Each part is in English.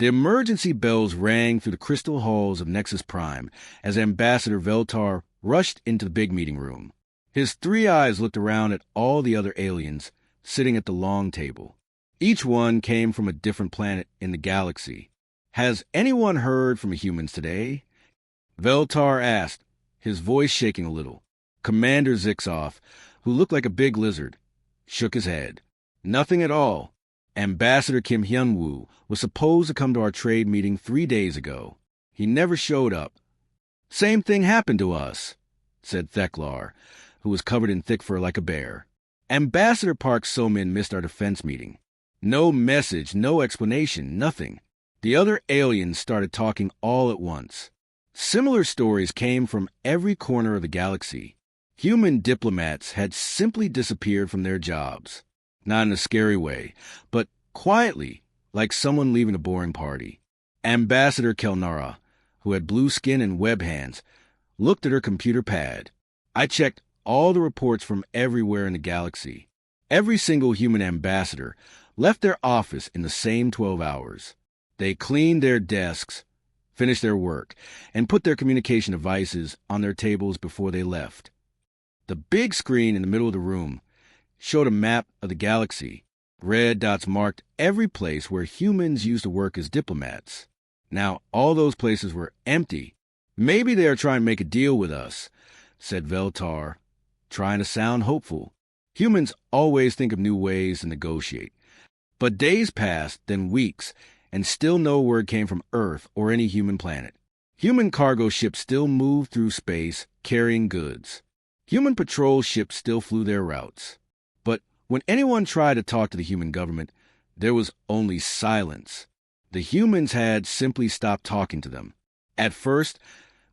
The emergency bells rang through the crystal halls of Nexus Prime as Ambassador Veltar rushed into the big meeting room. His 3 eyes looked around at all the other aliens sitting at the long table. Each one came from a different planet in the galaxy. "Has anyone heard from humans today?" Veltar asked, his voice shaking a little. Commander Zixoff, who looked like a big lizard, shook his head. "Nothing at all. Ambassador Kim Hyun-woo was supposed to come to our trade meeting 3 days ago. He never showed up." "Same thing happened to us," said Theklar, who was covered in thick fur like a bear. "Ambassador Park So-min missed our defense meeting. No message, no explanation, nothing." The other aliens started talking all at once. Similar stories came from every corner of the galaxy. Human diplomats had simply disappeared from their jobs. Not in a scary way, but quietly, like someone leaving a boring party. Ambassador Kelnara, who had blue skin and web hands, looked at her computer pad. "I checked all the reports from everywhere in the galaxy. Every single human ambassador left their office in the same 12 hours. They cleaned their desks, finished their work, and put their communication devices on their tables before they left." The big screen in the middle of the room showed a map of the galaxy. Red dots marked every place where humans used to work as diplomats. Now all those places were empty. "Maybe they are trying to make a deal with us," said Veltar, trying to sound hopeful. Humans always think of new ways to negotiate. But days passed, then weeks, and still no word came from Earth or any human planet. Human cargo ships still moved through space, carrying goods. Human patrol ships still flew their routes. But when anyone tried to talk to the human government, there was only silence. The humans had simply stopped talking to them. At first,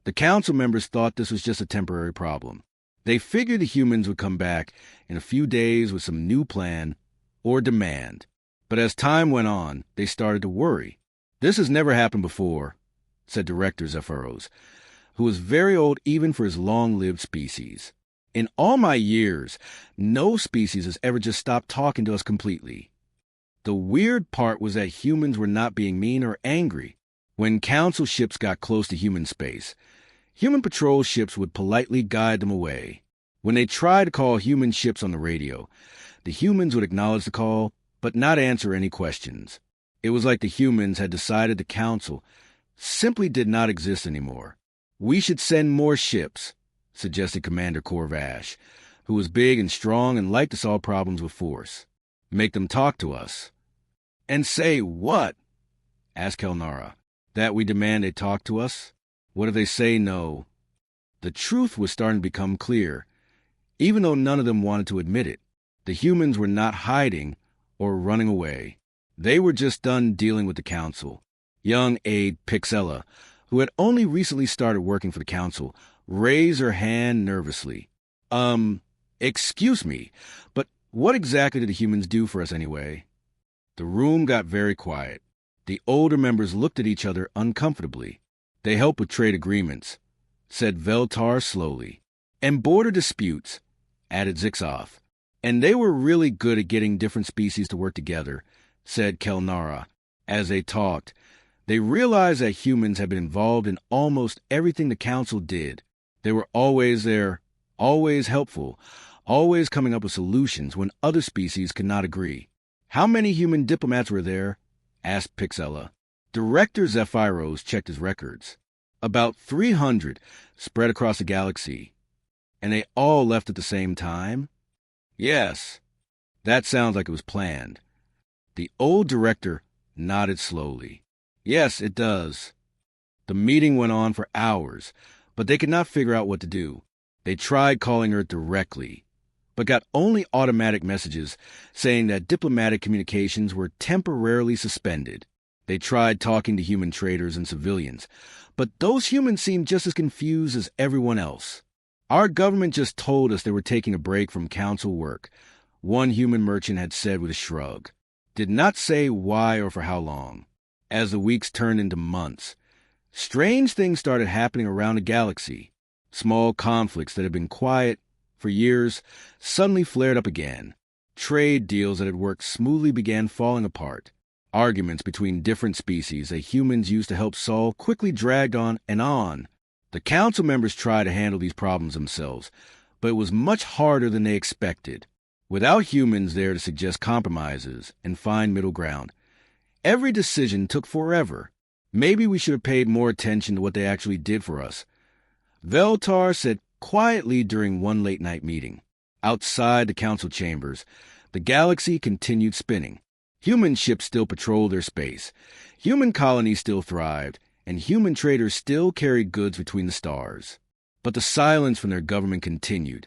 the council members thought this was just a temporary problem. They figured the humans would come back in a few days with some new plan or demand. But as time went on, they started to worry. "This has never happened before," said Director Zephyros, who was very old even for his long-lived species. "In all my years, no species has ever just stopped talking to us completely." The weird part was that humans were not being mean or angry. When council ships got close to human space, human patrol ships would politely guide them away. When they tried to call human ships on the radio, the humans would acknowledge the call, but not answer any questions. It was like the humans had decided the council simply did not exist anymore. "We should send more ships," suggested Commander Corvash, who was big and strong and liked to solve problems with force. "Make them talk to us." "And say what?" asked Kelnara. "That we demand they talk to us? What if they say no?" The truth was starting to become clear, even though none of them wanted to admit it. The humans were not hiding or running away. They were just done dealing with the council. Young aide Pixella, who had only recently started working for the council, raised her hand nervously. Excuse me, but what exactly did the humans do for us anyway?" The room got very quiet. The older members looked at each other uncomfortably. "They help with trade agreements," said Veltar slowly. "And border disputes," added Zixoff. "And they were really good at getting different species to work together," said Kelnara. As they talked, they realized that humans had been involved in almost everything the council did. They were always there, always helpful, always coming up with solutions when other species could not agree. "How many human diplomats were there?" asked Pixella. Director Zephyros checked his records. "About 300 spread across the galaxy." "And they all left at the same time?" "Yes." "That sounds like it was planned." The old director nodded slowly. "Yes, it does." The meeting went on for hours, but they could not figure out what to do. They tried calling her directly, but got only automatic messages saying that diplomatic communications were temporarily suspended. They tried talking to human traders and civilians, but those humans seemed just as confused as everyone else. "Our government just told us they were taking a break from council work," one human merchant had said with a shrug. Did not say why or for how long. As the weeks turned into months, strange things started happening around the galaxy. Small conflicts that had been quiet for years suddenly flared up again. Trade deals that had worked smoothly began falling apart. Arguments between different species that humans used to help solve quickly dragged on and on. The council members tried to handle these problems themselves, but it was much harder than they expected. Without humans there to suggest compromises and find middle ground, every decision took forever. Maybe we should have paid more attention to what they actually did for us. Veltar said quietly during one late-night meeting. Outside the council chambers, the galaxy continued spinning. Human ships still patrolled their space. Human colonies still thrived, and human traders still carried goods between the stars. But the silence from their government continued,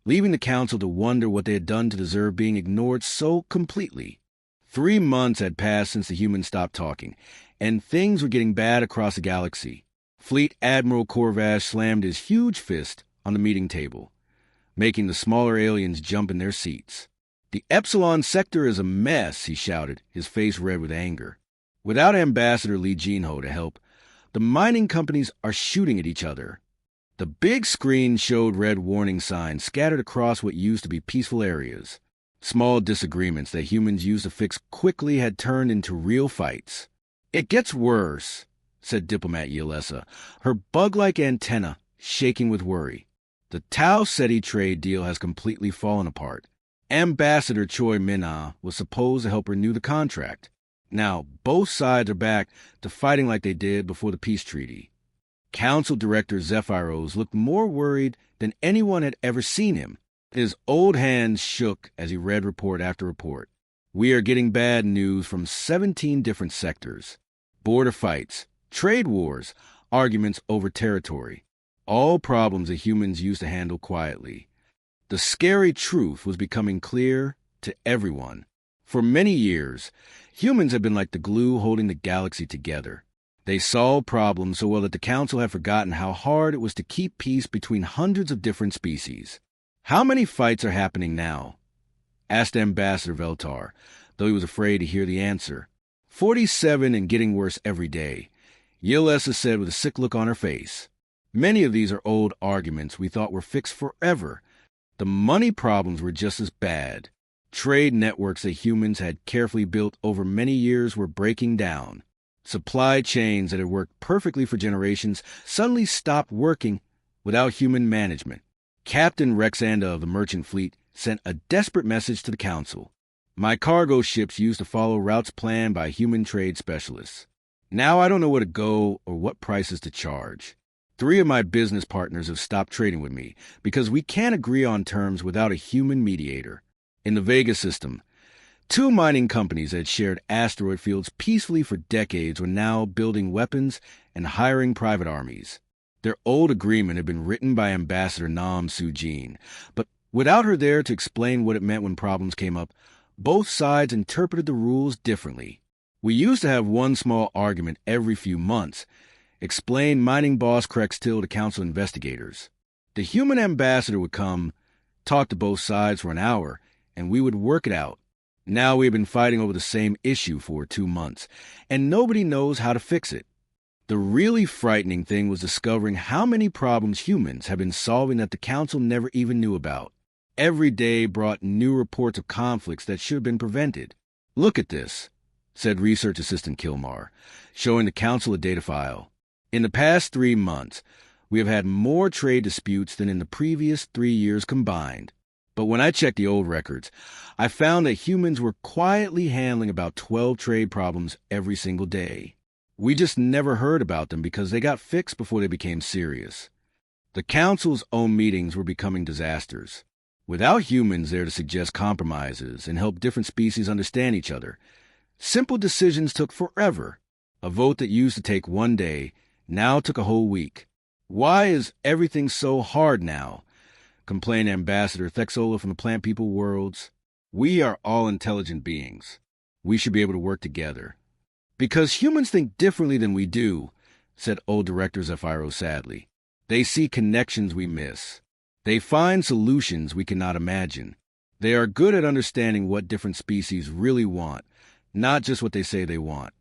leaving the council to wonder what they had done to deserve being ignored so completely. 3 months had passed since the humans stopped talking, and things were getting bad across the galaxy. Fleet Admiral Corvash slammed his huge fist on the meeting table, making the smaller aliens jump in their seats. "The Epsilon sector is a mess," he shouted, his face red with anger. Without Ambassador Lee Jinho to help, the mining companies are shooting at each other. The big screen showed red warning signs scattered across what used to be peaceful areas. Small disagreements that humans used to fix quickly had turned into real fights. "It gets worse," said Diplomat Yelessa, her bug-like antenna shaking with worry. "The Tau Ceti trade deal has completely fallen apart. Ambassador Choi Min-ah was supposed to help renew the contract. Now, both sides are back to fighting like they did before the peace treaty." Council Director Zephyros looked more worried than anyone had ever seen him. His old hands shook as he read report after report. "We are getting bad news from 17 different sectors. Border fights, trade wars, arguments over territory. All problems that humans used to handle quietly." The scary truth was becoming clear to everyone. For many years, humans had been like the glue holding the galaxy together. They solved problems so well that the Council had forgotten how hard it was to keep peace between hundreds of different species. "How many fights are happening now?" asked Ambassador Veltar, though he was afraid to hear the answer. 47 and getting worse every day," Yelessa said with a sick look on her face. "Many of these are old arguments we thought were fixed forever. The money problems were just as bad. Trade networks that humans had carefully built over many years were breaking down. Supply chains that had worked perfectly for generations suddenly stopped working without human management. Captain Rexanda of the merchant fleet sent a desperate message to the council. "My cargo ships used to follow routes planned by human trade specialists. Now I don't know where to go or what prices to charge. 3 of my business partners have stopped trading with me because we can't agree on terms without a human mediator." In the Vega system, 2 mining companies that had shared asteroid fields peacefully for decades were now building weapons and hiring private armies. Their old agreement had been written by Ambassador Nam Soo-jin, but without her there to explain what it meant when problems came up, both sides interpreted the rules differently. "We used to have one small argument every few months," explained mining boss Craig Still to council investigators. "The human ambassador would come, talk to both sides for an hour, and we would work it out. Now we have been fighting over the same issue for 2 months, and nobody knows how to fix it." The really frightening thing was discovering how many problems humans have been solving that the council never even knew about. Every day brought new reports of conflicts that should have been prevented. "Look at this," said Research Assistant Kilmar, showing the council a data file. "In the past 3 months, we have had more trade disputes than in the previous 3 years combined. But when I checked the old records, I found that humans were quietly handling about 12 trade problems every single day. We just never heard about them because they got fixed before they became serious." The council's own meetings were becoming disasters. Without humans there to suggest compromises and help different species understand each other, simple decisions took forever. A vote that used to take 1 day now took a whole week. "Why is everything so hard now?" complained Ambassador Thexola from the Plant People Worlds. "We are all intelligent beings. We should be able to work together." "Because humans think differently than we do," said old Director Zephyro sadly. "They see connections we miss. They find solutions we cannot imagine. They are good at understanding what different species really want, not just what they say they want."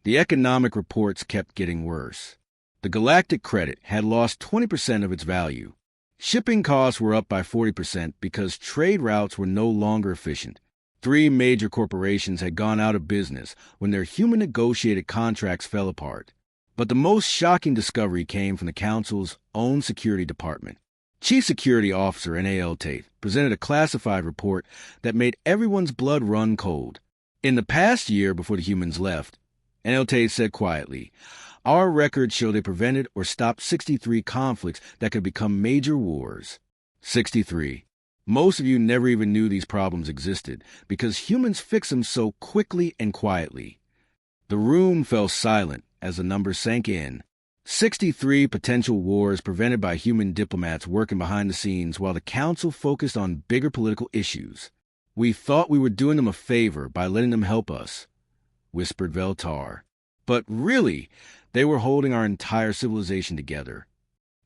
The economic reports kept getting worse. The galactic credit had lost 20% of its value. Shipping costs were up by 40% because trade routes were no longer efficient. 3 major corporations had gone out of business when their human-negotiated contracts fell apart. But the most shocking discovery came from the Council's own security department. Chief Security Officer N.A.L. Tate presented a classified report that made everyone's blood run cold. In the past year before the humans left, N.L. Tate said quietly, "Our records show they prevented or stopped 63 conflicts that could become major wars." 63. Most of you never even knew these problems existed because humans fix them so quickly and quietly. The room fell silent as the number sank in. 63 potential wars prevented by human diplomats working behind the scenes while the Council focused on bigger political issues. "We thought we were doing them a favor by letting them help us," whispered Veltar. But really, they were holding our entire civilization together.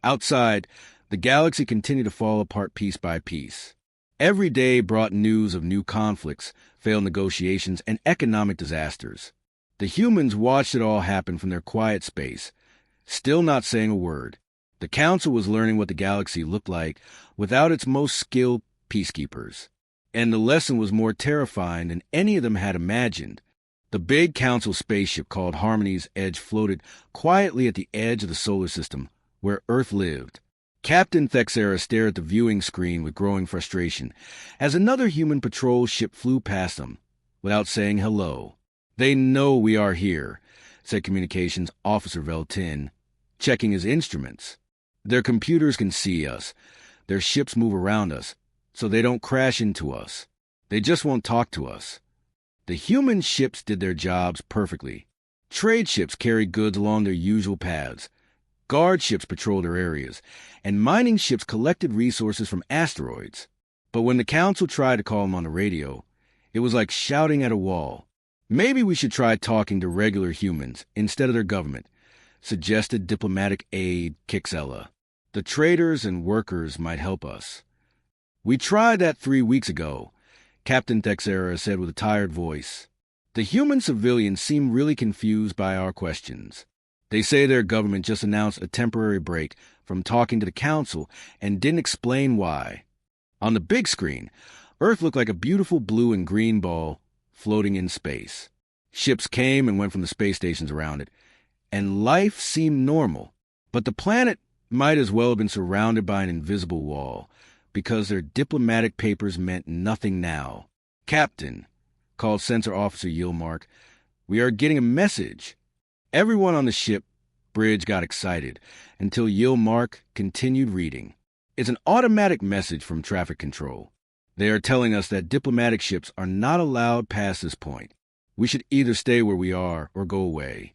Outside, the galaxy continued to fall apart piece by piece. Every day brought news of new conflicts, failed negotiations, and economic disasters. The humans watched it all happen from their quiet space, still not saying a word. The Council was learning what the galaxy looked like without its most skilled peacekeepers. And the lesson was more terrifying than any of them had imagined. The big Council spaceship called Harmony's Edge floated quietly at the edge of the solar system, where Earth lived. Captain Thexera stared at the viewing screen with growing frustration as another human patrol ship flew past them, without saying hello. "They know we are here," said Communications Officer Veltin, checking his instruments. "Their computers can see us. Their ships move around us, so they don't crash into us. They just won't talk to us." The human ships did their jobs perfectly. Trade ships carried goods along their usual paths. Guard ships patrolled their areas, and mining ships collected resources from asteroids. But when the Council tried to call them on the radio, it was like shouting at a wall. "Maybe we should try talking to regular humans instead of their government," suggested diplomatic aide Kixella. "The traders and workers might help us." "We tried that 3 weeks ago," Captain Thexera said with a tired voice. "The human civilians seem really confused by our questions. They say their government just announced a temporary break from talking to the Council and didn't explain why." On the big screen, Earth looked like a beautiful blue and green ball floating in space. Ships came and went from the space stations around it, and life seemed normal. But the planet might as well have been surrounded by an invisible wall, because their diplomatic papers meant nothing now. "Captain," called Sensor Officer Yilmark, "we are getting a message." Everyone on the ship bridge got excited until Yilmark continued reading. "It's an automatic message from traffic control. They are telling us that diplomatic ships are not allowed past this point. We should either stay where we are or go away."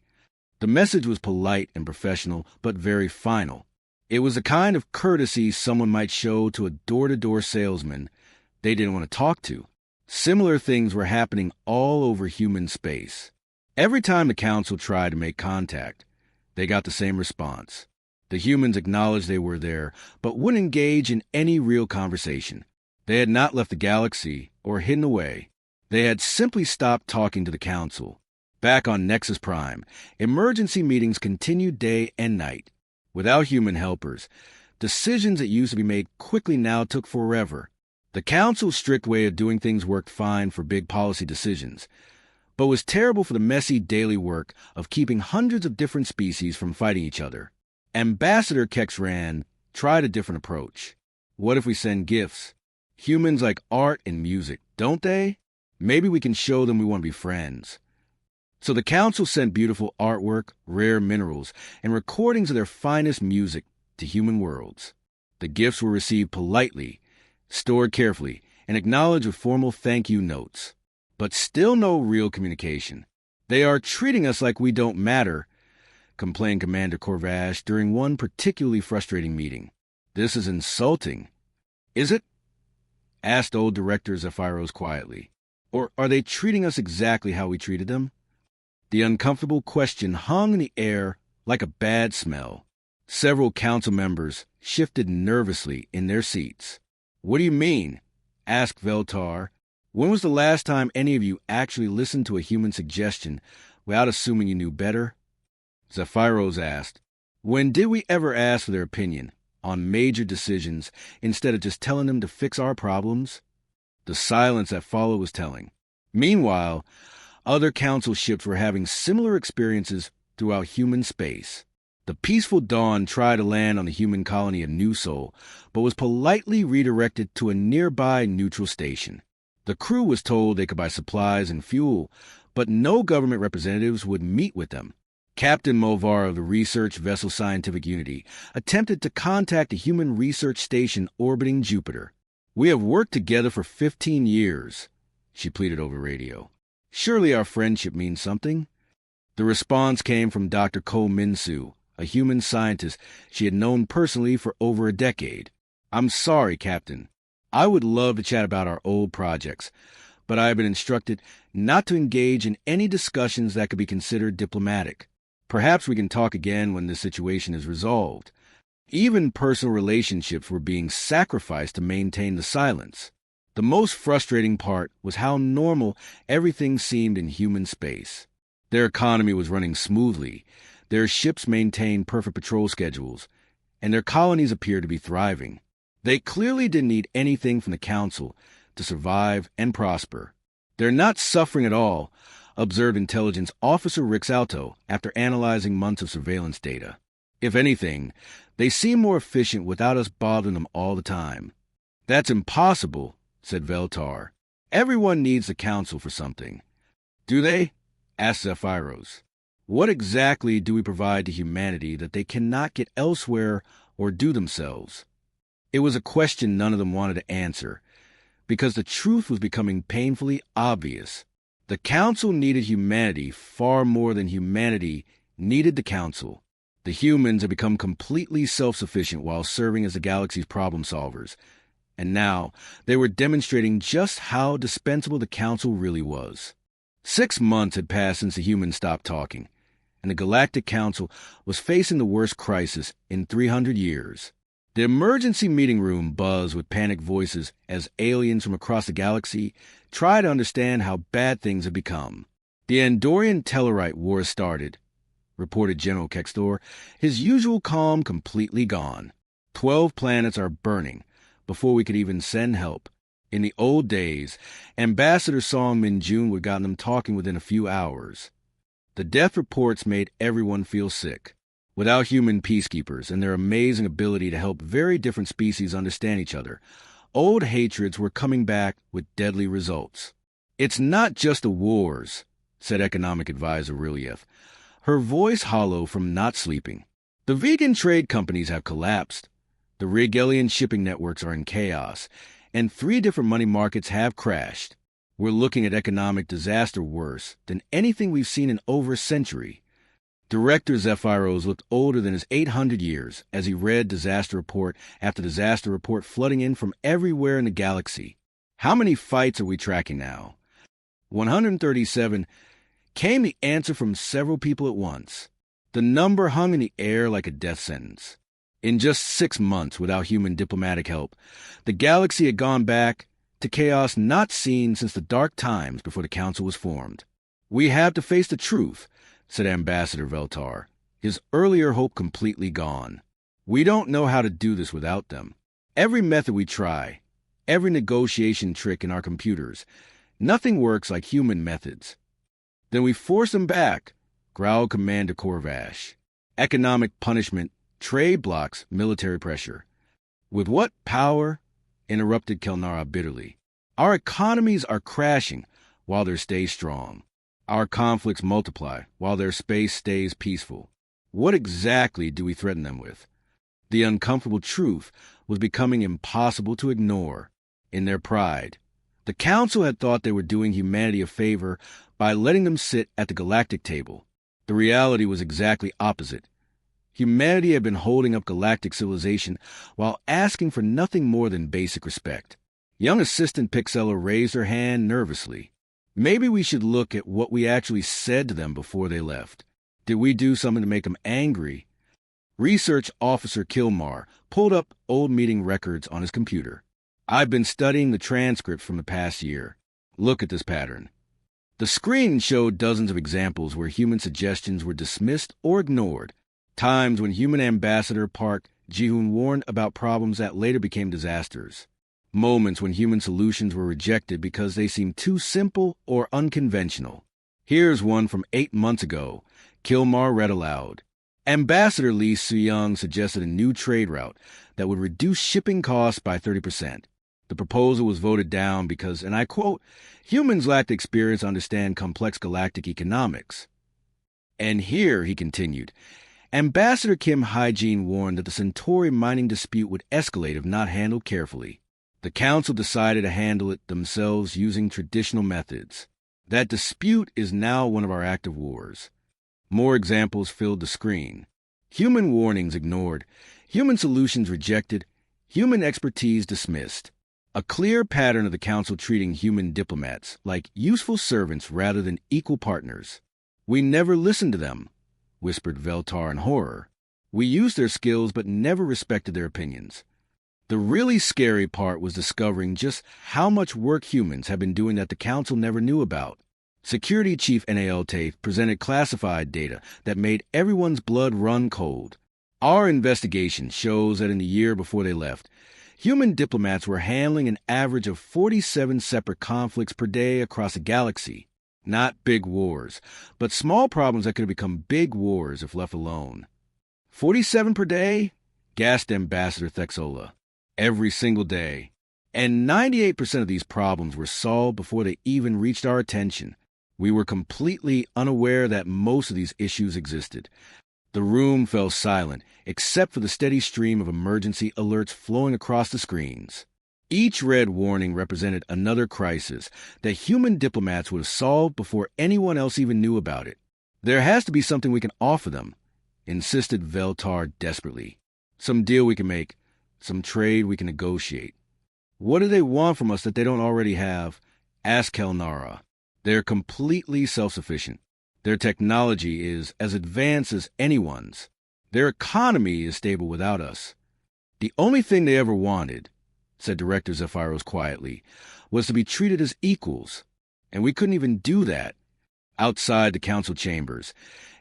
The message was polite and professional, but very final. It was the kind of courtesy someone might show to a door-to-door salesman they didn't want to talk to. Similar things were happening all over human space. Every time the Council tried to make contact, they got the same response. The humans acknowledged they were there, but wouldn't engage in any real conversation. They had not left the galaxy or hidden away. They had simply stopped talking to the Council. Back on Nexus Prime, emergency meetings continued day and night. Without human helpers, decisions that used to be made quickly now took forever. The Council's strict way of doing things worked fine for big policy decisions, but was terrible for the messy daily work of keeping hundreds of different species from fighting each other. Ambassador Kexran tried a different approach. "What if we send gifts? Humans like art and music, don't they? Maybe we can show them we want to be friends." So the Council sent beautiful artwork, rare minerals, and recordings of their finest music to human worlds. The gifts were received politely, stored carefully, and acknowledged with formal thank you notes. But still no real communication. "They are treating us like we don't matter," complained Commander Corvash during one particularly frustrating meeting. "This is insulting." "Is it?" asked old Director Zephyros quietly. "Or are they treating us exactly how we treated them?" The uncomfortable question hung in the air like a bad smell. Several Council members shifted nervously in their seats. "What do you mean?" asked Veltar. "When was the last time any of you actually listened to a human suggestion without assuming you knew better?" Zephyros asked. "When did we ever ask for their opinion on major decisions instead of just telling them to fix our problems?" The silence that followed was telling. Meanwhile, other council ships were having similar experiences throughout human space. The peaceful Dawn tried to land on the human colony of New Sol, but was politely redirected to a nearby neutral station. The crew was told they could buy supplies and fuel, but no government representatives would meet with them. Captain Movar of the research vessel Scientific Unity attempted to contact a human research station orbiting Jupiter. "We have worked together for 15 years, she pleaded over radio. "Surely our friendship means something." The response came from Dr. Ko Minsu, a human scientist she had known personally for over a decade. "I'm sorry, Captain. I would love to chat about our old projects, but I have been instructed not to engage in any discussions that could be considered diplomatic. Perhaps we can talk again when this situation is resolved." Even personal relationships were being sacrificed to maintain the silence. The most frustrating part was how normal everything seemed in human space. Their economy was running smoothly, their ships maintained perfect patrol schedules, and their colonies appeared to be thriving. They clearly didn't need anything from the Council to survive and prosper. "They're not suffering at all," observed Intelligence Officer Rix Alto after analyzing months of surveillance data. "If anything, they seem more efficient without us bothering them all the time." "That's impossible," said Veltar. "Everyone needs the Council for something." "Do they?" asked Zephyros. "What exactly do we provide to humanity that they cannot get elsewhere or do themselves?" It was a question none of them wanted to answer, because the truth was becoming painfully obvious. The Council needed humanity far more than humanity needed the Council. The humans had become completely self-sufficient while serving as the galaxy's problem solvers, and now they were demonstrating just how dispensable the Council really was. 6 months had passed since the humans stopped talking, and the Galactic Council was facing the worst crisis in 300 years. The emergency meeting room buzzed with panicked voices as aliens from across the galaxy tried to understand how bad things had become. "The Andorian Tellarite War started," reported General Kextor, his usual calm completely gone. 12 planets are burning before we could even send help. In the old days, Ambassador Song Min-jun would have gotten them talking within a few hours. The death reports made everyone feel sick. Without human peacekeepers and their amazing ability to help very different species understand each other, old hatreds were coming back with deadly results. "It's not just the wars," said Economic Advisor Relief, her voice hollow from not sleeping. "The vegan trade companies have collapsed. The Regalian shipping networks are in chaos, and 3 different money markets have crashed. We're looking at economic disaster worse than anything we've seen in over a century." Director Zephyros looked older than his 800 years as he read disaster report after disaster report flooding in from everywhere in the galaxy. "How many fights are we tracking now?" 137 came the answer from several people at once. The number hung in the air like a death sentence. In just 6 months without human diplomatic help, the galaxy had gone back to chaos not seen since the dark times before the Council was formed. "We have to face the truth," said Ambassador Veltar, his earlier hope completely gone. "We don't know how to do this without them. Every method we try, every negotiation trick in our computers, nothing works like human methods." "Then we force them back," growled Commander Corvash. "Economic punishment, trade blocks, military pressure." "With what power?" interrupted Kelnara bitterly. "Our economies are crashing while they stay strong. Our conflicts multiply while their space stays peaceful. What exactly do we threaten them with?" The uncomfortable truth was becoming impossible to ignore. In their pride, the Council had thought they were doing humanity a favor by letting them sit at the galactic table. The reality was exactly opposite. Humanity had been holding up galactic civilization while asking for nothing more than basic respect. Young Assistant Pixella raised her hand nervously. "Maybe we should look at what we actually said to them before they left. Did we do something to make them angry?" Research Officer Kilmar pulled up old meeting records on his computer. "I've been studying the transcripts from the past year. Look at this pattern." The screen showed dozens of examples where human suggestions were dismissed or ignored, times when human Ambassador Park Ji-hoon warned about problems that later became disasters. moments when human solutions were rejected because they seemed too simple or unconventional. Here's one from 8 months ago. Kilmar read aloud. Ambassador Lee Soo-young suggested a new trade route that would reduce shipping costs by 30%. The proposal was voted down because, and I quote, humans lacked experience to understand complex galactic economics. And here, he continued, Ambassador Kim Hyejin warned that the Centauri mining dispute would escalate if not handled carefully. The Council decided to handle it themselves using traditional methods. That dispute is now one of our active wars. More examples filled the screen. Human warnings ignored, human solutions rejected, human expertise dismissed. A clear pattern of the Council treating human diplomats like useful servants rather than equal partners. We never listened to them, whispered Veltar in horror. We used their skills but never respected their opinions. The really scary part was discovering just how much work humans have been doing that the Council never knew about. Security Chief N.A.L. Tafe presented classified data that made everyone's blood run cold. Our investigation shows that in the year before they left, human diplomats were handling an average of 47 separate conflicts per day across a galaxy. Not big wars, but small problems that could have become big wars if left alone. 47 per day? Gasped Ambassador Thexola. Every single day. And 98% of these problems were solved before they even reached our attention. We were completely unaware that most of these issues existed. The room fell silent, except for the steady stream of emergency alerts flowing across the screens. Each red warning represented another crisis that human diplomats would have solved before anyone else even knew about it. There has to be something we can offer them, insisted Veltar desperately. Some deal we can make, some trade we can negotiate. What do they want from us that they don't already have? Asked Kelnara. They're completely self-sufficient. Their technology is as advanced as anyone's. Their economy is stable without us. The only thing they ever wanted, said Director Zephyros quietly, was to be treated as equals. And we couldn't even do that. Outside the council chambers,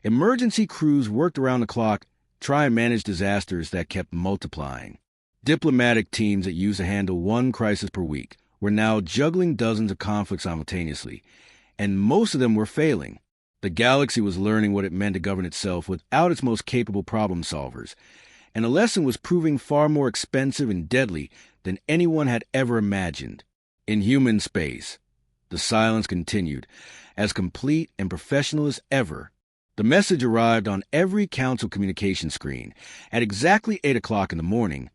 emergency crews worked around the clock, trying to manage disasters that kept multiplying. Diplomatic teams that used to handle one crisis per week were now juggling dozens of conflicts simultaneously, and most of them were failing. The galaxy was learning what it meant to govern itself without its most capable problem solvers, and the lesson was proving far more expensive and deadly than anyone had ever imagined. In human space, the silence continued, as complete and professional as ever. The message arrived on every council communication screen at exactly 8 o'clock in the morning,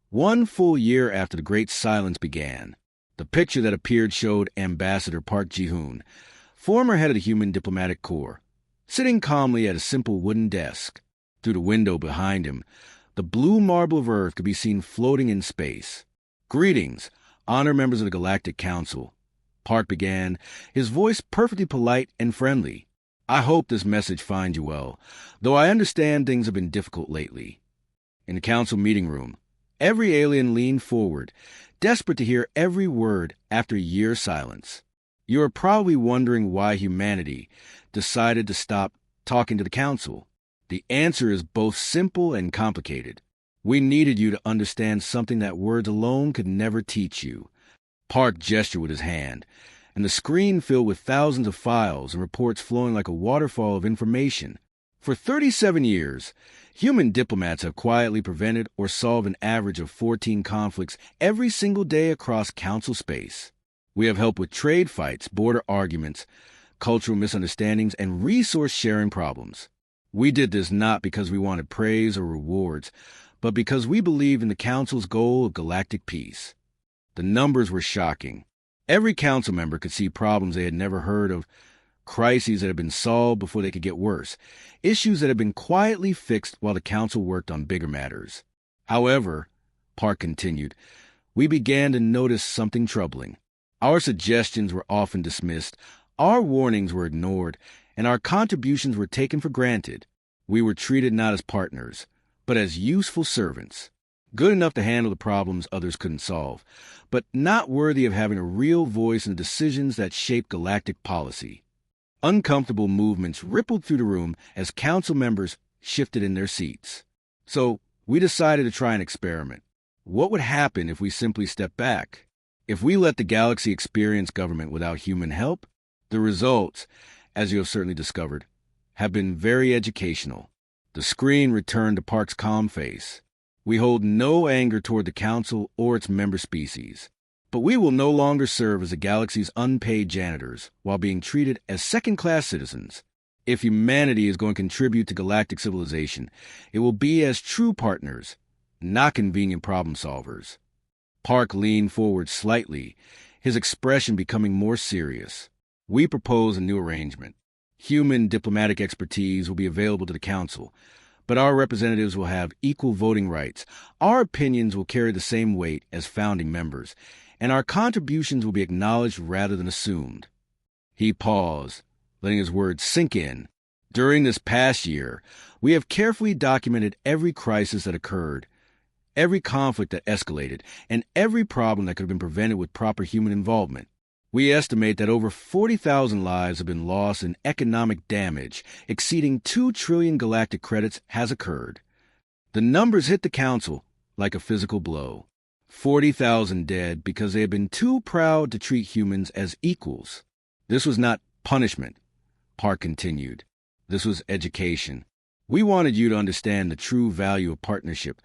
1 full year after the Great Silence began. The picture that appeared showed Ambassador Park Ji-hoon, former head of the Human Diplomatic Corps, sitting calmly at a simple wooden desk. Through the window behind him, the blue marble of Earth could be seen floating in space. Greetings, honored members of the Galactic Council. Park began, his voice perfectly polite and friendly. I hope this message finds you well, though I understand things have been difficult lately. In the council meeting room, every alien leaned forward, desperate to hear every word after a year's silence. You are probably wondering why humanity decided to stop talking to the council. The answer is both simple and complicated. We needed you to understand something that words alone could never teach you. Park gestured with his hand, and the screen filled with thousands of files and reports flowing like a waterfall of information. For 37 years, human diplomats have quietly prevented or solved an average of 14 conflicts every single day across council space. We have helped with trade fights, border arguments, cultural misunderstandings, and resource-sharing problems. We did this not because we wanted praise or rewards, but because we believe in the Council's goal of galactic peace. The numbers were shocking. Every council member could see problems they had never heard of, crises that had been solved before they could get worse, issues that had been quietly fixed while the council worked on bigger matters. However, Park continued, we began to notice something troubling. Our suggestions were often dismissed, our warnings were ignored, and our contributions were taken for granted. We were treated not as partners, but as useful servants, good enough to handle the problems others couldn't solve, but not worthy of having a real voice in the decisions that shape galactic policy. Uncomfortable movements rippled through the room as council members shifted in their seats. So we decided to try an experiment. What would happen if we simply stepped back? If we let the galaxy experience government without human help, the results, as you have certainly discovered, have been very educational. The screen returned to Park's calm face. We hold no anger toward the Council or its member species, but we will no longer serve as the galaxy's unpaid janitors while being treated as second-class citizens. If humanity is going to contribute to galactic civilization, it will be as true partners, not convenient problem solvers. Park leaned forward slightly, his expression becoming more serious. We propose a new arrangement. Human diplomatic expertise will be available to the Council, but our representatives will have equal voting rights. Our opinions will carry the same weight as founding members, and our contributions will be acknowledged rather than assumed. He paused, letting his words sink in. During this past year, we have carefully documented every crisis that occurred, every conflict that escalated, and every problem that could have been prevented with proper human involvement. We estimate that over 40,000 lives have been lost and economic damage exceeding 2 trillion galactic credits has occurred. The numbers hit the Council like a physical blow. 40,000 dead because they had been too proud to treat humans as equals. This was not punishment, Park continued. This was education. We wanted you to understand the true value of partnership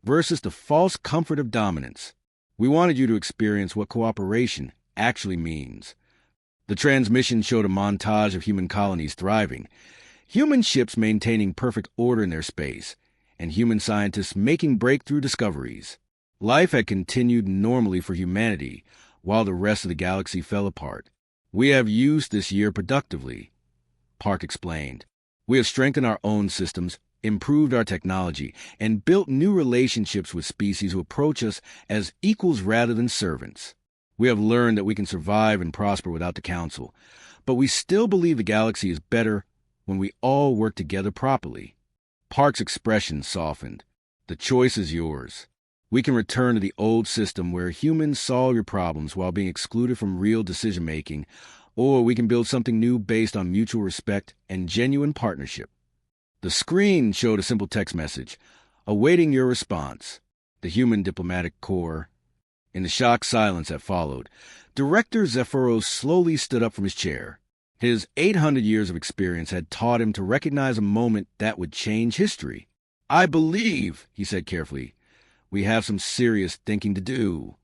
versus the false comfort of dominance. We wanted you to experience what cooperation actually means. The transmission showed a montage of human colonies thriving, human ships maintaining perfect order in their space, and human scientists making breakthrough discoveries. Life had continued normally for humanity while the rest of the galaxy fell apart. We have used this year productively, Park explained. We have strengthened our own systems, improved our technology, and built new relationships with species who approach us as equals rather than servants. We have learned that we can survive and prosper without the Council, but we still believe the galaxy is better when we all work together properly. Park's expression softened. The choice is yours. We can return to the old system where humans solve your problems while being excluded from real decision-making, or we can build something new based on mutual respect and genuine partnership. The screen showed a simple text message, awaiting your response. The Human Diplomatic Corps. In the shocked silence that followed, Director Zephyros slowly stood up from his chair. His 800 years of experience had taught him to recognize a moment that would change history. I believe, he said carefully, we have some serious thinking to do.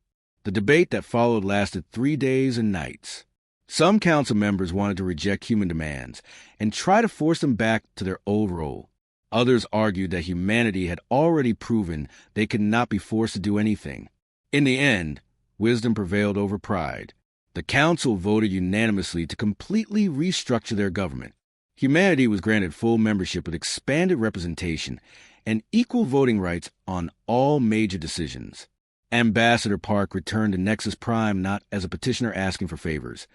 The debate that followed lasted 3 days and nights. Some council members wanted to reject human demands and try to force them back to their old role. Others argued that humanity had already proven they could not be forced to do anything. In the end, wisdom prevailed over pride. The Council voted unanimously to completely restructure their government. Humanity was granted full membership with expanded representation and equal voting rights on all major decisions. Ambassador Park returned to Nexus Prime not as a petitioner asking for favors,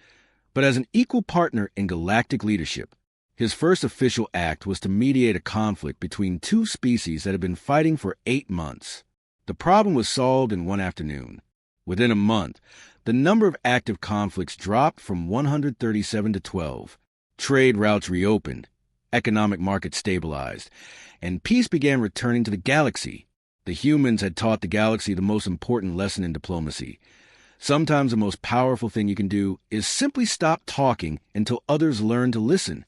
but as an equal partner in galactic leadership. His first official act was to mediate a conflict between 2 species that had been fighting for 8 months. The problem was solved in one afternoon. Within a month, the number of active conflicts dropped from 137 to 12. Trade routes reopened, economic markets stabilized, and peace began returning to the galaxy. The humans had taught the galaxy the most important lesson in diplomacy. Sometimes the most powerful thing you can do is simply stop talking until others learn to listen.